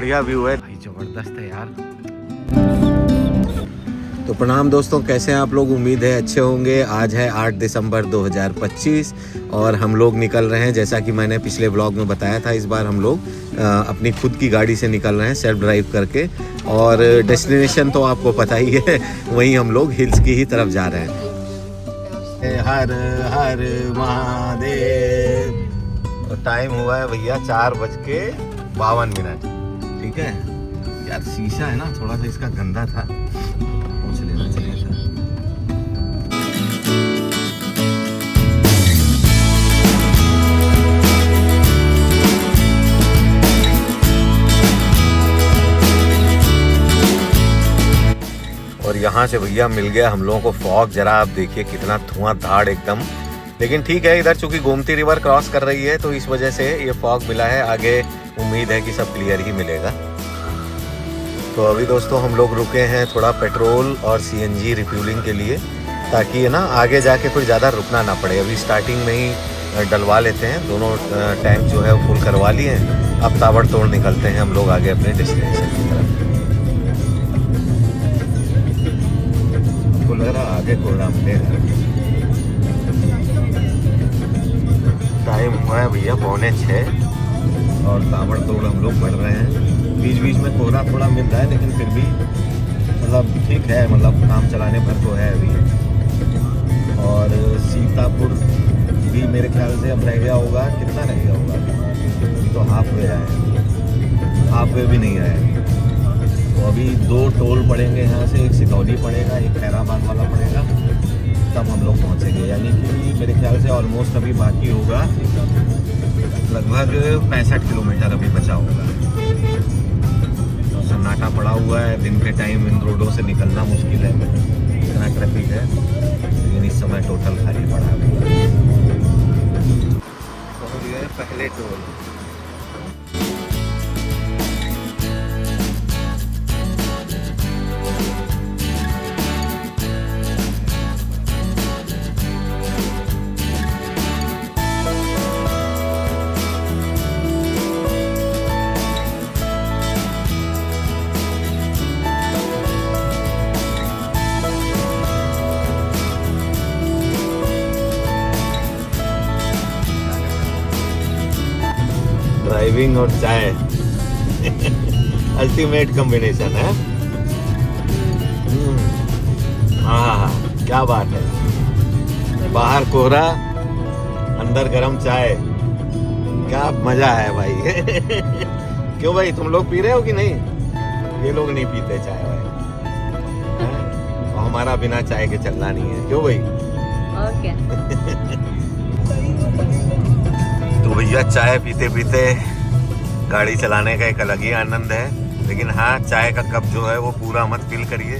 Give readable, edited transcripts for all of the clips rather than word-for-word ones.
बढ़िया व्यू है भाई, जबरदस्त है यार। तो प्रणाम दोस्तों, कैसे हैं आप लोग? उम्मीद है अच्छे होंगे। आज है 8 दिसंबर 2025 और हम लोग निकल रहे हैं, जैसा कि मैंने पिछले ब्लॉग में बताया था। इस बार हम लोग अपनी खुद की गाड़ी से निकल रहे हैं, सेल्फ ड्राइव करके। और डेस्टिनेशन तो आपको पता ही है, वहीं हम लोग हिल्स की ही तरफ जा रहे हैं। हर हर महादेव। तो टाइम हुआ है भैया 4:52। ठीक है यार, शीशा है ना थोड़ा सा इसका गंदा था, पूछ लेना चाहिए था। और यहाँ से भैया मिल गया हम लोगों को फॉग। जरा आप देखिए कितना धुआंधार एकदम। लेकिन ठीक है, इधर चूंकि गोमती रिवर क्रॉस कर रही है तो इस वजह से ये फॉग मिला है। आगे उम्मीद है कि सब क्लियर ही मिलेगा। तो अभी दोस्तों हम लोग रुके हैं थोड़ा पेट्रोल और सीएनजी रिफ्यूलिंग के लिए, ताकि है ना आगे जाके फिर ज़्यादा रुकना ना पड़े। अभी स्टार्टिंग में ही डलवा लेते हैं, दोनों टैंक जो है वो फुल करवा लिए हैं। अब ताबड़तोड़ निकलते हैं हम लोग आगे अपने डेस्टिनेशन की तरफ। लग रहा आगे कोहरा मिलेगा। टाइम हुआ है भैया 5:45 और ताबड़तोड़ हम लोग बढ़ रहे हैं। बीच बीच में कोहरा थोड़ा मिल रहा है, लेकिन फिर भी मतलब ठीक है, मतलब काम चलाने भर तो है अभी। और सीतापुर भी मेरे ख्याल से अब रह गया होगा, कितना रह गया होगा? तो हाफ वे आए, हाफ वे भी नहीं आया। तो अभी 2 टोल पड़ेंगे यहाँ से, एक सितौली पड़ेगा, एक खैराबाद वाला पड़ेगा, तब हम लोग पहुँचेंगे। यानी कि मेरे ख्याल से ऑलमोस्ट अभी बाकी होगा लगभग 65 किलोमीटर अभी बचा होगा। सन्नाटा पड़ा हुआ है, दिन के टाइम इन रोडों से निकलना मुश्किल है, इतना ट्रैफिक है। लेकिन इस समय टोटल खाली पड़ा है। पहुँच गए पहले टोल। ड्राइविंग और चाय अल्टीमेट कॉम्बिनेशन है। हाँ, क्या बात है। बाहर कोहरा, अंदर गरम चाय, क्या मजा है भाई। क्यों भाई, तुम लोग पी रहे हो कि नहीं? ये लोग नहीं पीते चाय भाई, और हमारा बिना चाय के चलना नहीं है। क्यों भाई? ओके। तो भैया चाय पीते पीते गाड़ी चलाने का एक अलग ही आनंद है। लेकिन हाँ, चाय का कप जो है वो पूरा मत फिल करिए,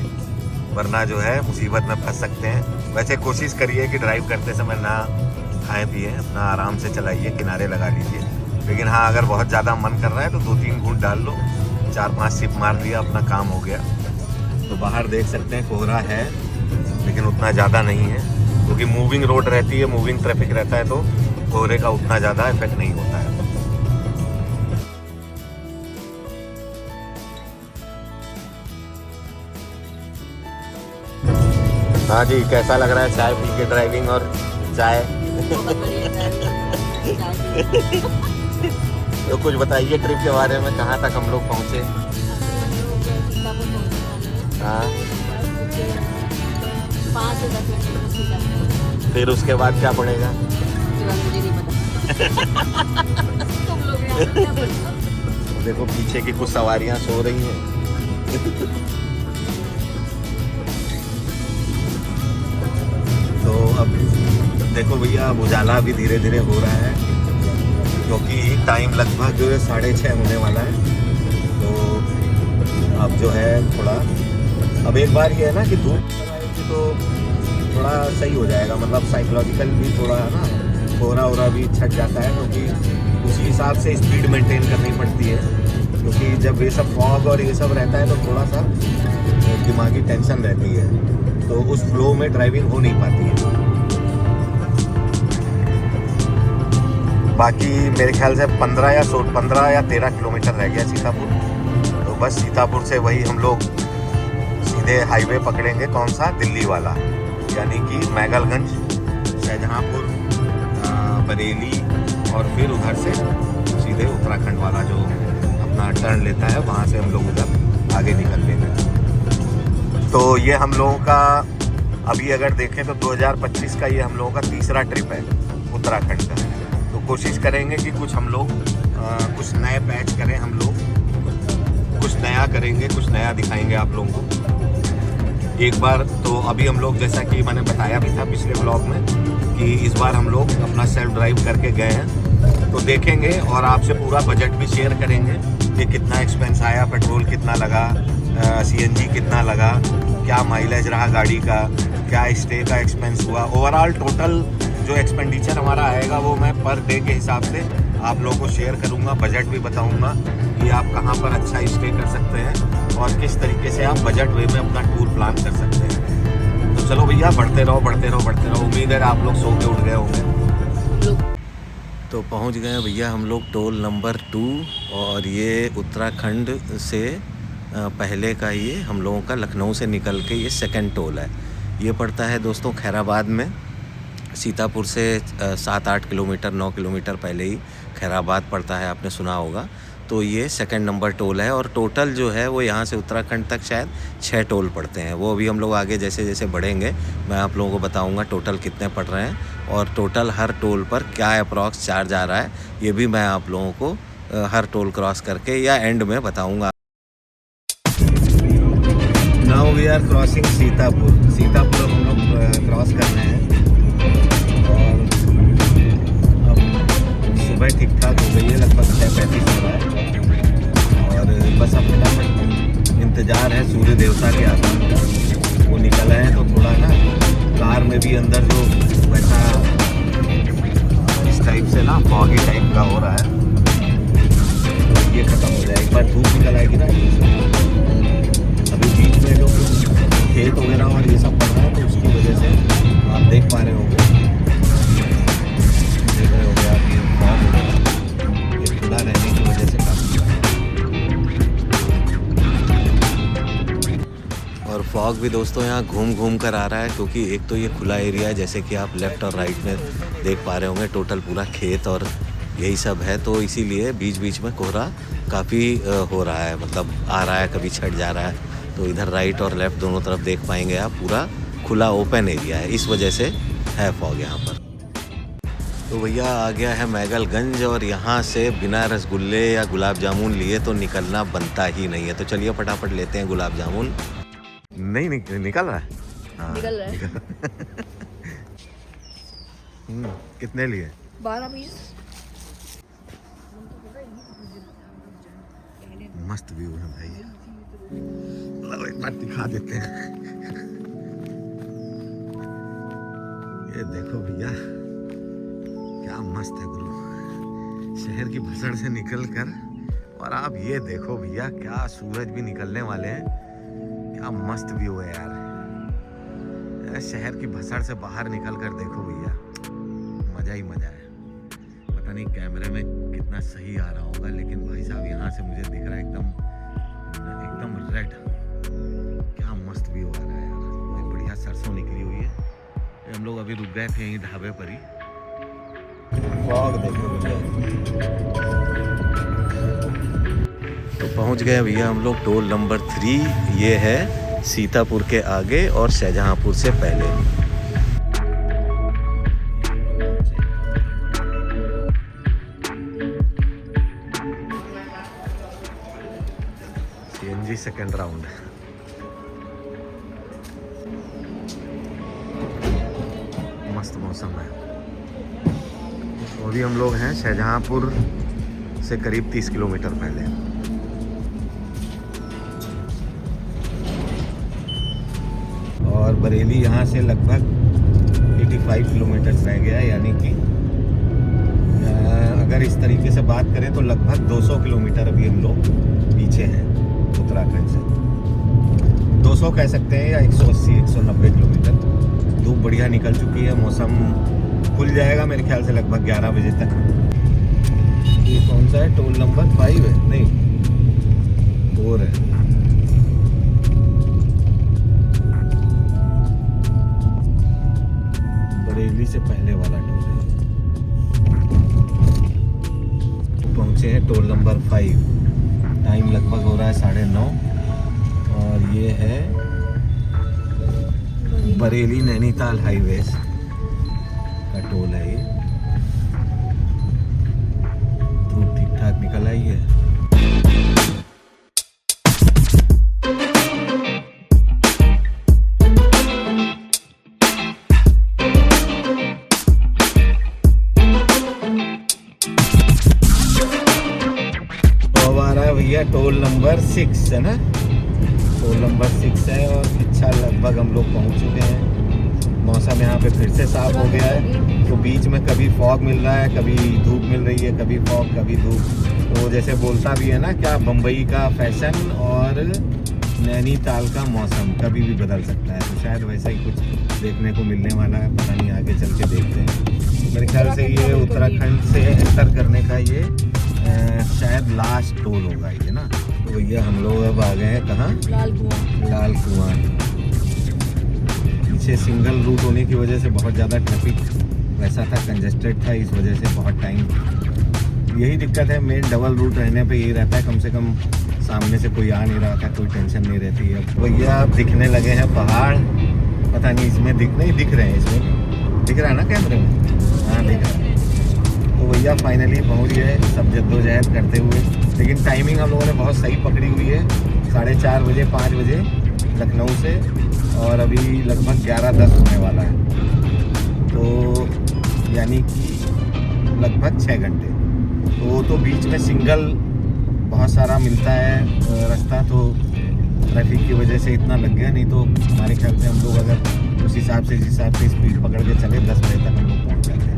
वरना जो है मुसीबत में फंस सकते हैं। वैसे कोशिश करिए कि ड्राइव करते समय ना खाएं पिए, अपना आराम से चलाइए, किनारे लगा लीजिए। लेकिन हाँ, अगर बहुत ज़्यादा मन कर रहा है तो 2-3 घूंट डाल लो, 4-5 सिप मार लिया, अपना काम हो गया। तो बाहर देख सकते हैं कोहरा है, लेकिन उतना ज़्यादा नहीं है, क्योंकि मूविंग रोड रहती है, मूविंग ट्रैफिक रहता है, तो कोहरे का उतना ज़्यादा इफेक्ट नहीं होता है। हाँ जी, कैसा लग रहा है चाय पी के ड्राइविंग और चाय? तो कुछ बताइए ट्रिप के बारे में, कहाँ तक हम लोग पहुँचे? हाँ, 5 से 10 मिनट। फिर उसके बाद क्या पड़ेगा? मुझे नहीं पता। तुम लोग देखो पीछे की कुछ सवारियां सो रही हैं। तो अब देखो भैया, अब उजाला भी धीरे धीरे हो रहा है, क्योंकि टाइम लगभग 6:30 होने वाला है। तो अब जो है थोड़ा, अब एक बार ये है ना कि धूप आएगी तो थोड़ा सही हो जाएगा, मतलब साइकोलॉजिकल भी थोड़ा है ना, कोहरा वोरा भी छट जाता है, क्योंकि उसी हिसाब से स्पीड मेंटेन करनी पड़ती है। क्योंकि जब ये सब फॉग और ये सब रहता है तो थोड़ा सा दिमागी टेंशन रहती है, तो उस फ्लो में ड्राइविंग हो नहीं पाती है। बाकी मेरे ख्याल से 15 या 13 किलोमीटर रह गया सीतापुर। तो बस सीतापुर से वही हम लोग सीधे हाईवे पकड़ेंगे, कौन सा, दिल्ली वाला, यानी कि मैगलगंज, शाहजहाँपुर, बरेली और फिर उधर से सीधे उत्तराखंड वाला जो अपना टर्न लेता है, वहाँ से हम लोग उधर आगे निकल लेंगे। तो ये हम लोगों का अभी अगर देखें तो 2025 का ये हम लोगों का तीसरा ट्रिप है उत्तराखंड का। तो कोशिश करेंगे कि कुछ हम लोग कुछ नए पैच करें, हम लोग कुछ नया करेंगे, कुछ नया दिखाएंगे आप लोगों को। एक बार तो अभी हम लोग, जैसा कि मैंने बताया भी था पिछले व्लॉग में, कि इस बार हम लोग अपना सेल्फ ड्राइव करके गए हैं, तो देखेंगे और आपसे पूरा बजट भी शेयर करेंगे कि कितना एक्सपेंस आया, पेट्रोल कितना लगा, सीएनजी कितना लगा, क्या माइलेज रहा गाड़ी का, क्या स्टे का एक्सपेंस हुआ, ओवरऑल टोटल जो एक्सपेंडिचर हमारा आएगा वो मैं पर डे के हिसाब से आप लोगों को शेयर करूंगा। बजट भी बताऊंगा कि आप कहां पर अच्छा स्टे कर सकते हैं और किस तरीके से आप बजट वे में अपना टूर प्लान कर सकते हैं। तो चलो भैया, बढ़ते रहो बढ़ते रहो बढ़ते रहो। उम्मीद है आप लोग सो के उठ गए होंगे। तो पहुंच गए भैया हम लोग टोल नंबर 2, और ये उत्तराखंड से पहले का ये हम लोगों का लखनऊ से निकल के ये सेकंड टोल है। ये पड़ता है दोस्तों खैराबाद में। सीतापुर से 7-8 किलोमीटर 9 किलोमीटर पहले ही खैराबाद पड़ता है, आपने सुना होगा। तो ये सेकंड नंबर टोल है, और टोटल जो है वो यहाँ से उत्तराखंड तक शायद 6 टोल पड़ते हैं। वो अभी हम लोग आगे जैसे जैसे बढ़ेंगे मैं आप लोगों को बताऊँगा टोटल कितने पड़ रहे हैं, और टोटल हर टोल पर क्या अप्रॉक्स चार्ज आ रहा है ये भी मैं आप लोगों को हर टोल क्रॉस करके या एंड में बताऊँगा। Now we are crossing Sitapur. Sitapur हम लोग क्रॉस कर रहे हैं, और अब सुबह ठीक ठाक हो गई है, लगभग 6:35 हो रहा है, और बस अब फटाफट इंतज़ार है सूर्य देवता के आगमन का। वो निकल आए हैं तो थोड़ा ना कार में भी अंदर जो वैसा इस टाइप से ना फॉगी टाइप का हो रहा है, तो ये ख़त्म हो जाए। एक बार धूप निकल आएगी ना, अभी बीच में जो खेत वगैरह और ये सब पड़ रहा है, तो उसकी वजह से आप देख पा रहे होंगे, देख रहे होंगे आप, ये फॉग वगैरह ये खुला रहने की वजह से काफ़ी, और फॉग भी दोस्तों यहाँ घूम घूम कर आ रहा है, क्योंकि एक तो ये खुला एरिया है, जैसे कि आप लेफ़्ट और राइट में देख पा रहे होंगे, टोटल पूरा खेत और यही सब है। तो इसीलिए बीच बीच में कोहरा काफ़ी हो रहा है, मतलब आ रहा है, कभी छट जा रहा है। तो इधर राइट और लेफ़्ट दोनों तरफ देख पाएंगे आप, पूरा खुला ओपन एरिया है, इस वजह से है फॉग यहाँ पर। तो भैया आ गया है मैगलगंज, और यहाँ से बिना रसगुल्ले या गुलाब जामुन लिए तो निकलना बनता ही नहीं है। तो चलिए फटाफट लेते हैं गुलाब जामुन। नहीं निकल रहा है, हाँ, निकल रहा है। कितने लिए? 12 पीस। मस्त व्यू है भाई, लो एक बार दिखा देते हैं। ये देखो भैया क्या मस्त है गुरु, शहर की भसड़ से निकलकर, और आप ये देखो भैया क्या सूरज भी निकलने वाले हैं, क्या मस्त व्यू है यार। शहर की भसड़ से बाहर निकल कर देखो भैया, मजा ही मजा है। पता नहीं कैमरे में कितना सही आ रहा होगा, लेकिन भाई साहब यहाँ से मुझे दिख रहा है एकदम रेड, क्या मस्त व्यू आ रहा है यार। एक बढ़िया सरसों निकली हुई है। हम लोग अभी रुक गए थे यहीं ढाबे पर ही, फॉग देखो भैया। तो पहुंच गए भैया हम लोग टोल नंबर 3, ये है सीतापुर के आगे और शाहजहाँपुर से पहले। CNG second round. मस्त मौसम है। तो अभी हम लोग हैं शाहजहाँपुर से करीब 30 किलोमीटर पहले, और बरेली यहाँ से लगभग 85 किलोमीटर्स रह गया है, यानी कि अगर इस तरीके से बात करें तो लगभग 200 किलोमीटर अभी हम लोग पीछे हैं उत्तराखंड से। 200 कह सकते हैं, या 180-190 किलोमीटर। धूप बढ़िया निकल चुकी है, मौसम खुल जाएगा मेरे ख्याल से लगभग 11 बजे तक। ये कौन सा है? टोल नंबर 5 है? नहीं, और है। बरेली से पहले वाला टोल है। पहुंचे हैं टोल नंबर 5। टाइम लगभग हो रहा है 9:30 और ये है बरेली नैनीताल हाईवे का टोल है। ये धूप ठीक ठाक निकल आई है। भैया टोल नंबर 6 है ना, टोल नंबर 6 है और अच्छा लगभग हम लोग पहुंच चुके हैं। मौसम यहाँ पे फिर से साफ हो गया है। तो बीच में कभी फॉग मिल रहा है, कभी धूप मिल रही है, कभी फॉग कभी धूप। तो जैसे बोलता भी है ना क्या, बम्बई का फैशन और नैनीताल का मौसम कभी भी बदल सकता है। तो शायद वैसा ही कुछ देखने को मिलने वाला है, पता नहीं, आगे चल के देखते हैं। मेरे ख्याल से ये उत्तराखंड से एंटर करने का ये शायद लास्ट टोल होगा ये ना। तो भैया हम लोग अब आ गए हैं कहाँ, लाल कुआं। पीछे सिंगल रूट होने की वजह से बहुत ज़्यादा ट्रैफिक वैसा था, कंजेस्टेड था, इस वजह से बहुत टाइम। यही दिक्कत है, मेन डबल रूट रहने पे यही रहता है, कम से कम सामने से कोई आ नहीं रहा था, कोई टेंशन नहीं रहती है। भैया अब दिखने लगे हैं पहाड़, पता नहीं इसमें दिख रहे हैं, इसमें दिख रहा है ना कैमरे में, हाँ दिख रहा है। तो भैया फाइनली पहुंच गए सब जद्दोजहद करते हुए। लेकिन टाइमिंग हम लोगों ने बहुत सही पकड़ी हुई है, 4:30 बजे 5 बजे लखनऊ से, और अभी लगभग 11:10 होने वाला है। तो यानी कि लगभग 6 घंटे। तो वो तो बीच में सिंगल बहुत सारा मिलता है रास्ता, तो ट्रैफिक की वजह से इतना लग गया। नहीं तो हमारे ख्याल से हम लोग अगर उस हिसाब से स्पीड पकड़ के चले 10 बजे तक हम लोग पहुँच जाते हैं।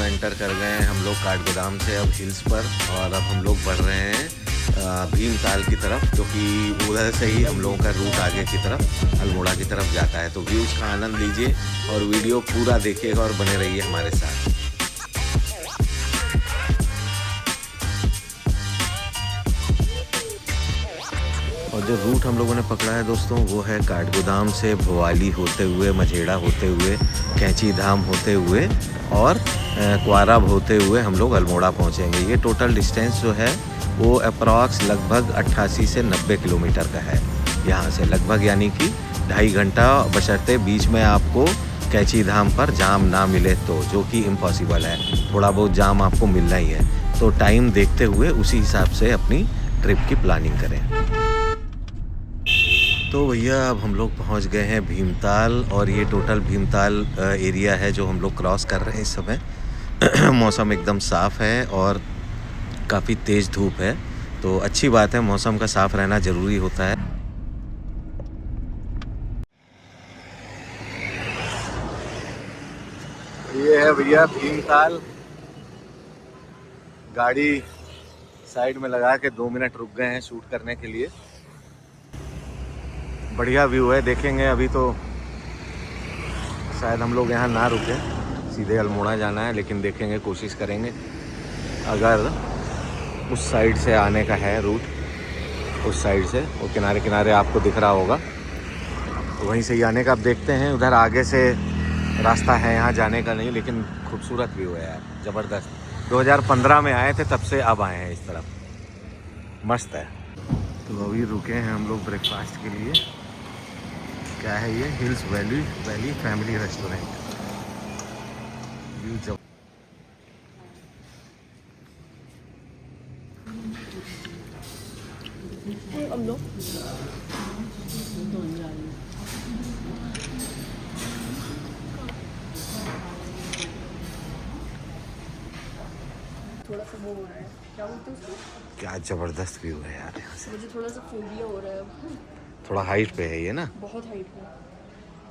एंटर कर गए हैं हम लोग काठगोदाम से अब हिल्स पर, और अब हम लोग बढ़ रहे हैं भीमताल की तरफ, क्योंकि उधर से ही हम लोगों का रूट आगे की तरफ अल्मोड़ा की तरफ जाता है। तो व्यूज़ का आनंद लीजिए और वीडियो पूरा देखिएगा और बने रहिए हमारे साथ। और जो रूट हम लोगों ने पकड़ा है दोस्तों, वो है काठगोदाम से भोवाली होते हुए, मझेड़ा होते हुए, कैंची धाम होते हुए और क्वारा होते हुए हम लोग अल्मोड़ा पहुंचेंगे। ये टोटल डिस्टेंस जो है वो अप्रॉक्स लगभग 88 से 90 किलोमीटर का है यहाँ से लगभग, यानी कि 2.5 घंटा, बशर्ते बीच में आपको कैंची धाम पर जाम ना मिले तो, जो कि इम्पॉसिबल है। थोड़ा बहुत जाम आपको मिलना ही है, तो टाइम देखते हुए उसी हिसाब से अपनी ट्रिप की प्लानिंग करें। तो भैया अब हम लोग पहुंच गए हैं भीमताल, और ये टोटल भीमताल एरिया है जो हम लोग क्रॉस कर रहे हैं इस समय। मौसम एकदम साफ़ है और काफ़ी तेज़ धूप है, तो अच्छी बात है, मौसम का साफ़ रहना ज़रूरी होता है। ये है भैया भीमताल। गाड़ी साइड में लगा के 2 मिनट रुक गए हैं शूट करने के लिए। बढ़िया व्यू है, देखेंगे। अभी तो शायद हम लोग यहाँ ना रुके, सीधे अल्मोड़ा जाना है, लेकिन देखेंगे, कोशिश करेंगे। अगर उस साइड से आने का है रूट, उस साइड से, वो किनारे किनारे आपको दिख रहा होगा, तो वहीं से ही आने का अब देखते हैं। उधर आगे से रास्ता है यहाँ जाने का नहीं, लेकिन खूबसूरत व्यू है यार, ज़बरदस्त। 2015 में आए थे, तब से अब आए हैं इस तरफ, मस्त है। तो अभी रुके हैं हम लोग ब्रेकफास्ट के लिए। क्या है ये, hills valley family restaurant. View जब थोड़ा सा वो हो रहा है, क्या बोलते हैं उसको? क्या ज़बरदस्त व्यू है यार यहाँ से। मुझे थोड़ा सा फोबिया हो रहा है। थोड़ा हाइट पे है ये ना, बहुत हाइट पे।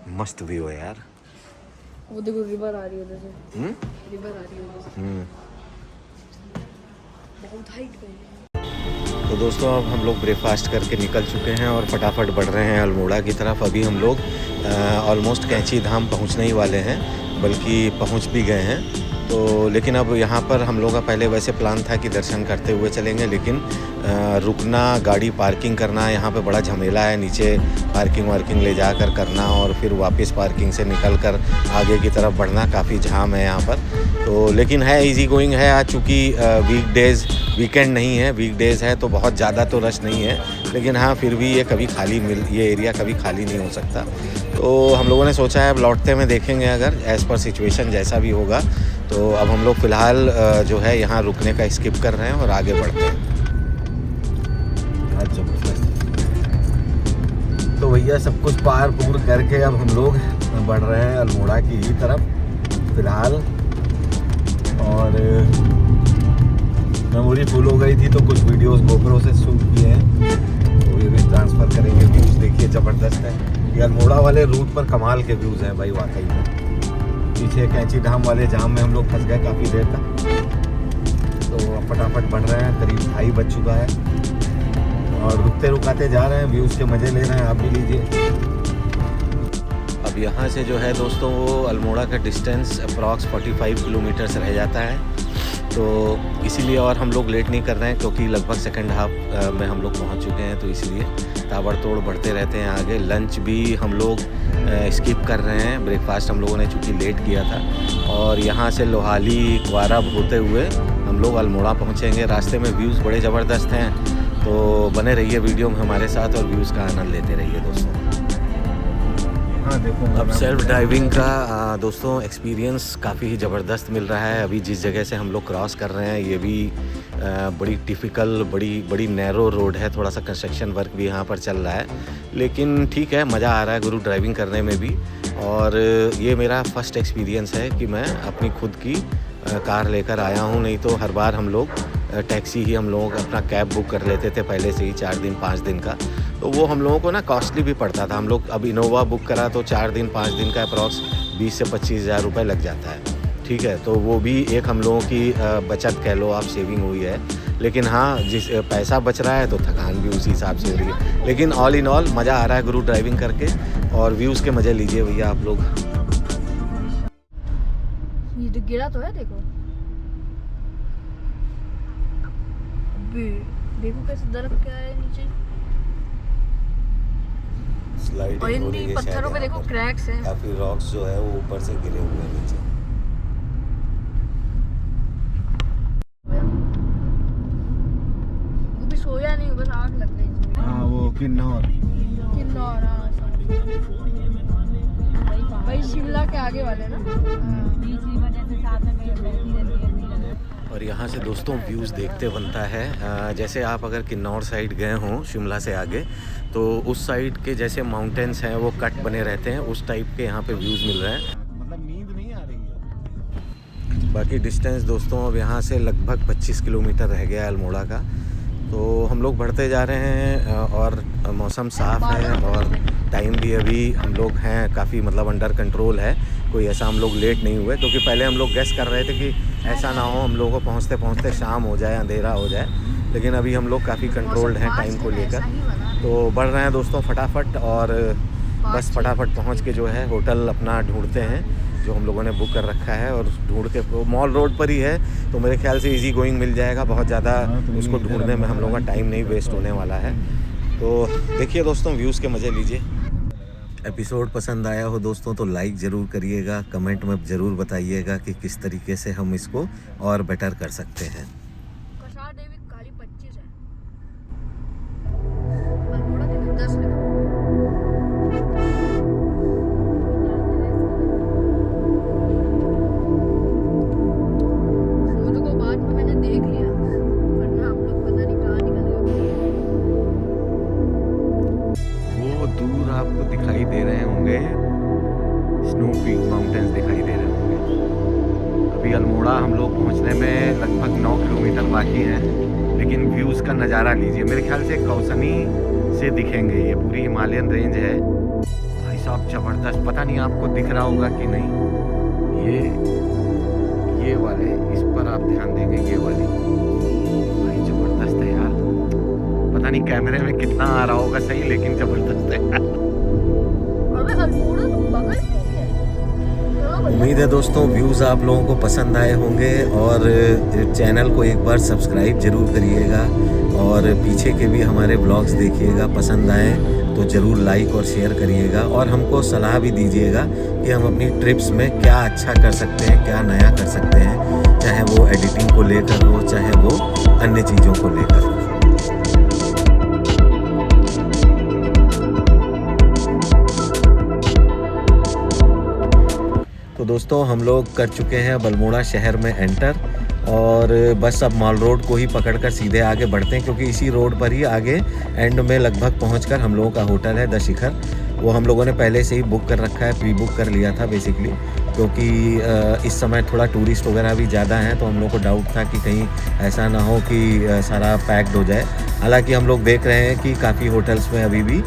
मस्त व्यू है यार। वो देखो रिवर आ रही है उधर से, हम्म रिवर आ रही है उधर से, हम्म। बहुत हाइट पे है। तो दोस्तों अब हम लोग ब्रेकफास्ट करके निकल चुके हैं और फटाफट बढ़ रहे हैं अल्मोड़ा की तरफ। अभी हम लोग ऑलमोस्ट कैंची धाम पहुंचने ही वाले हैं, बल्कि पहुंच भी गए हैं। तो लेकिन अब यहाँ पर हम लोग का पहले वैसे प्लान था कि दर्शन करते हुए चलेंगे, लेकिन रुकना, गाड़ी पार्किंग करना यहाँ पे बड़ा झमेला है। नीचे पार्किंग वार्किंग ले जाकर करना और फिर वापस पार्किंग से निकल कर आगे की तरफ बढ़ना, काफ़ी जाम है यहाँ पर। तो लेकिन है इजी गोइंग है आज, चूँकि वीकडेज़, वीकेंड नहीं है, वीकडेज़ है तो बहुत ज़्यादा तो रश नहीं है। लेकिन हाँ फिर भी ये कभी खाली ये एरिया कभी खाली नहीं हो सकता। तो हम लोगों ने सोचा है अब लौटते में देखेंगे, अगर एज़ पर सिचुएशन जैसा भी होगा। तो अब हम लोग फ़िलहाल जो है यहाँ रुकने का स्किप कर रहे हैं और आगे बढ़ते हैं। तो भैया सब कुछ पार पूर करके अब हम लोग बढ़ रहे हैं अल्मोड़ा की ही तरफ फ़िलहाल। और मेमोरी फुल हो गई थी तो कुछ वीडियोस गोप्रो से शूट किए हैं, तो ये भी ट्रांसफ़र करेंगे। व्यूज़ देखिए ज़बरदस्त है। ये अल्मोड़ा वाले रूट पर कमाल के व्यूज़ हैं भाई वाकई में। पीछे कैंची धाम वाले जाम में हम लोग फंस गए काफ़ी देर तक। तो अब फटाफट बढ़ रहे हैं, करीब 2:30 बज चुका है और रुकते रुकाते जा रहे हैं, व्यूज़ के मज़े ले रहे हैं, आप भी लीजिए। अब यहाँ से जो है दोस्तों वो अल्मोड़ा का डिस्टेंस अप्रॉक्स 45 किलोमीटर रह जाता है। तो इसीलिए और हम लोग लेट नहीं कर रहे हैं, क्योंकि लगभग सेकंड हाफ में हम लोग पहुँच चुके हैं। तो इसलिए ताबड़तोड़ बढ़ते रहते हैं आगे। लंच भी हम लोग स्किप कर रहे हैं, ब्रेकफास्ट हम लोगों ने चूँकि लेट किया था। और यहाँ से लोहाली क्वारा होते हुए हम लोग अल्मोड़ा पहुँचेंगे। रास्ते में व्यूज़ बड़े ज़बरदस्त हैं, तो बने रहिए वीडियो में हमारे साथ और व्यूज़ का आनंद लेते रहिए दोस्तों। हाँ देखो, अब सेल्फ ड्राइविंग का दोस्तों एक्सपीरियंस काफ़ी ही ज़बरदस्त मिल रहा है। अभी जिस जगह से हम लोग क्रॉस कर रहे हैं ये भी बड़ी टिपिकल, बड़ी नैरो रोड है। थोड़ा सा कंस्ट्रक्शन वर्क भी यहाँ पर चल रहा है, लेकिन ठीक है, मज़ा आ रहा है गुरु ड्राइविंग करने में भी। और ये मेरा फर्स्ट एक्सपीरियंस है कि मैं अपनी खुद की कार लेकर आया हूँ। नहीं तो हर बार हम लोग टैक्सी ही, हम लोग अपना कैब बुक कर लेते थे पहले से ही 4 दिन 5 दिन का। तो वो हम लोगों को ना कॉस्टली भी पड़ता था। हम लोग अब इनोवा बुक करा तो 4 दिन 5 दिन का अप्रॉक्स 20 से 25 हज़ार रुपये लग जाता है। ठीक है, तो वो भी एक हम लोगों की बचत कह लो आप, सेविंग हुई है। लेकिन हाँ, जिस पैसा बच रहा है तो थकान भी उसी हिसाब से हो रही है। लेकिन ऑल इन ऑल मज़ा आ रहा है गुरु ड्राइविंग करके, और व्यूज़ के मज़े लीजिए भैया आप लोग। ये तो गिरा तो है, देखो देखो कैसे दरख्त क्या है नीचे, और इन पत्थरों पे देखो क्रैक्स हैं। काफी रॉक्स जो है वो ऊपर से गिरे हुए हैं नीचे। वो भी सोया नहीं, बस आग लग गई। हाँ वो किन्नौर भाई शिमला के आगे वाले ना, तीसरी वजह से साथ में और यहाँ से दोस्तों व्यूज़ देखते बनता है। जैसे आप अगर किन्नौर साइड गए हों शिमला से आगे, तो उस साइड के जैसे माउंटेन्स हैं वो कट बने रहते हैं, उस टाइप के यहाँ पे व्यूज़ मिल रहे हैं। मतलब नींद नहीं आ रही है। बाकी डिस्टेंस दोस्तों अब यहाँ से लगभग 25 किलोमीटर रह गया है अल्मोड़ा का। तो हम लोग बढ़ते जा रहे हैं और मौसम साफ़ है और टाइम भी अभी हम लोग हैं काफ़ी मतलब अंडर कंट्रोल है। कोई ऐसा हम लोग लेट नहीं हुए, क्योंकि पहले हम लोग गेस कर रहे थे कि ऐसा ना हो हम लोगों को पहुँचते पहुँचते शाम हो जाए, अंधेरा हो जाए। लेकिन अभी हम लोग काफ़ी कंट्रोल्ड हैं टाइम को लेकर। तो बढ़ रहे हैं दोस्तों फटाफट, और बस फटाफट पहुँच के जो है होटल अपना ढूंढते हैं जो हम लोगों ने बुक कर रखा है। और ढूंढ के वो मॉल रोड पर ही है, तो मेरे ख्याल से इजी गोइंग मिल जाएगा। बहुत ज़्यादा उसको ढूंढने में हम लोगों का टाइम नहीं वेस्ट होने वाला है। तो देखिए दोस्तों, व्यूज़ के मज़े लीजिए। एपिसोड पसंद आया हो दोस्तों तो लाइक ज़रूर करिएगा, कमेंट में ज़रूर बताइएगा कि किस तरीके से हम इसको और बेटर कर सकते हैं। कसार देवी खाली 25 है, अल्मोड़ा देवी 10 है। फोटो को बाद में मैंने देख लिया, वरना हम लोग पता नहीं कहाँ निकल गए। वो दूर आपको दिखाई दे रहे होंगे स्नो पीक माउंटेन्स दिखाई दे रहे होंगे। अभी अल्मोड़ा हम लोग पहुंचने में लगभग 9 किलोमीटर बाकी है, लेकिन व्यूज़ का नज़ारा लीजिए। मेरे ख्याल से कौसनी से दिखेंगे, ये पूरी हिमालयन रेंज है। भाई साहब जबरदस्त, पता नहीं आपको दिख रहा होगा कि नहीं, ये वाले, इस पर आप ध्यान देंगे, ये वाली भाई जबरदस्त है यार। पता नहीं कैमरे में कितना आ रहा होगा सही, लेकिन जबरदस्त है यार। अबे अल्मोड़ा तो बगल में ही है। हाँ, भैया। उम्मीद है दोस्तों व्यूज़ आप लोगों को पसंद आए होंगे और चैनल को एक बार सब्सक्राइब जरूर करिएगा और पीछे के भी हमारे ब्लॉग्स देखिएगा, पसंद आए तो ज़रूर लाइक और शेयर करिएगा और हमको सलाह भी दीजिएगा कि हम अपनी ट्रिप्स में क्या अच्छा कर सकते हैं, क्या नया कर सकते हैं, चाहे वो एडिटिंग को लेकर हो, चाहे वो अन्य चीज़ों को लेकर हो। तो दोस्तों हम लोग कर चुके हैं अल्मोड़ा शहर में एंटर और बस अब मॉल रोड को ही पकड़कर सीधे आगे बढ़ते हैं, क्योंकि इसी रोड पर ही आगे एंड में लगभग पहुंचकर हम लोगों का होटल है द शिखर। वो हम लोगों ने पहले से ही बुक कर रखा है, प्री बुक कर लिया था बेसिकली, क्योंकि इस समय थोड़ा टूरिस्ट वगैरह भी ज़्यादा हैं, तो हम लोग को डाउट था कि कहीं ऐसा ना हो कि सारा पैक्ड हो जाए। हालांकि हम लोग देख रहे हैं कि काफ़ी होटल्स में अभी भी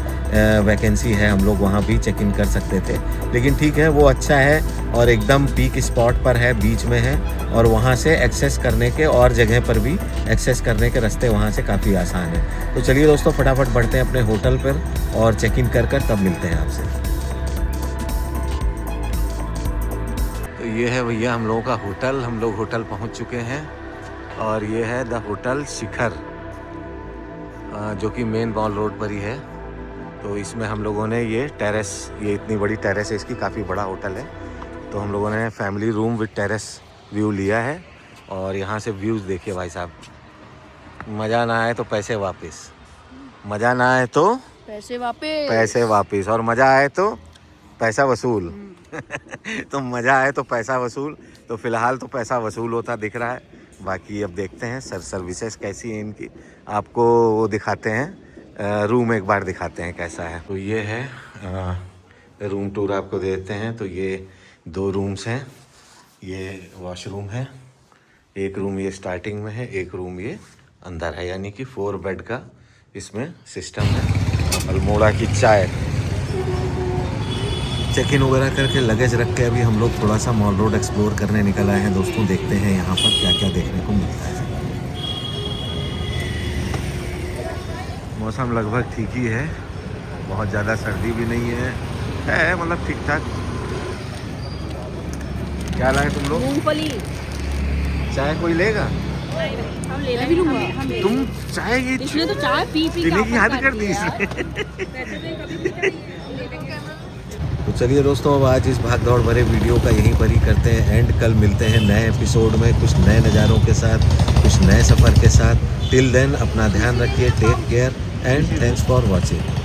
वैकेंसी है, हम लोग वहाँ भी चेक इन कर सकते थे, लेकिन ठीक है, वो अच्छा है और एकदम पीक स्पॉट पर है, बीच में है और वहाँ से एक्सेस करने के और जगह पर भी एक्सेस करने के रास्ते वहाँ से काफ़ी आसान है। तो चलिए दोस्तों फटाफट बढ़ते हैं अपने होटल पर और चेक इन कर तब मिलते हैं आपसे। तो ये है भैया हम लोगों का होटल, हम लोग होटल पहुँच चुके हैं और ये है द होटल शिखर, जो कि मेन मॉल रोड पर ही है। तो इसमें हम लोगों ने ये टेरेस, ये इतनी बड़ी टेरेस है इसकी, काफ़ी बड़ा होटल है। तो हम लोगों ने family room with terrace view लिया है और यहाँ से व्यूज़ देखिए भाई साहब। मज़ा ना आए तो पैसे वापस, मज़ा ना आए तो पैसे वापस और मज़ा आए तो पैसा वसूल। तो मज़ा आए तो पैसा वसूल। तो फ़िलहाल तो पैसा वसूल होता दिख रहा है, बाकी अब देखते हैं सर्विसेज कैसी हैं इनकी, आपको वो दिखाते हैं, रूम एक बार दिखाते हैं कैसा है। तो ये है रूम टूर आपको देते हैं। तो ये 2 रूम्स हैं, ये वॉशरूम है, एक रूम ये स्टार्टिंग में है, एक रूम ये अंदर है, यानी कि 4 बेड का इसमें सिस्टम है। अल्मोड़ा की चाय। चेक इन वगैरह करके लगेज रख के अभी हम लोग थोड़ा सा मॉल रोड एक्सप्लोर करने निकल आए हैं दोस्तों। देखते हैं यहाँ पर क्या क्या देखने को मिलता है। मौसम लगभग ठीक ही है, बहुत ज़्यादा सर्दी भी नहीं है मतलब ठीक ठाक। क्या लाए तुम लोग? मूंगफली। चाय कोई लेगा? हम ले भी लूंगा। तुम चाय ये इसने तो चाय पी पीने की हद कर दी इसने। तो चलिए दोस्तों अब आज इस भाग दौड़ भरे वीडियो का यहीं पर ही करते हैं एंड। कल मिलते हैं नए एपिसोड में कुछ नए नज़ारों के साथ, कुछ नए सफ़र के साथ। टिल देन अपना ध्यान रखिए, take care and thanks for watching.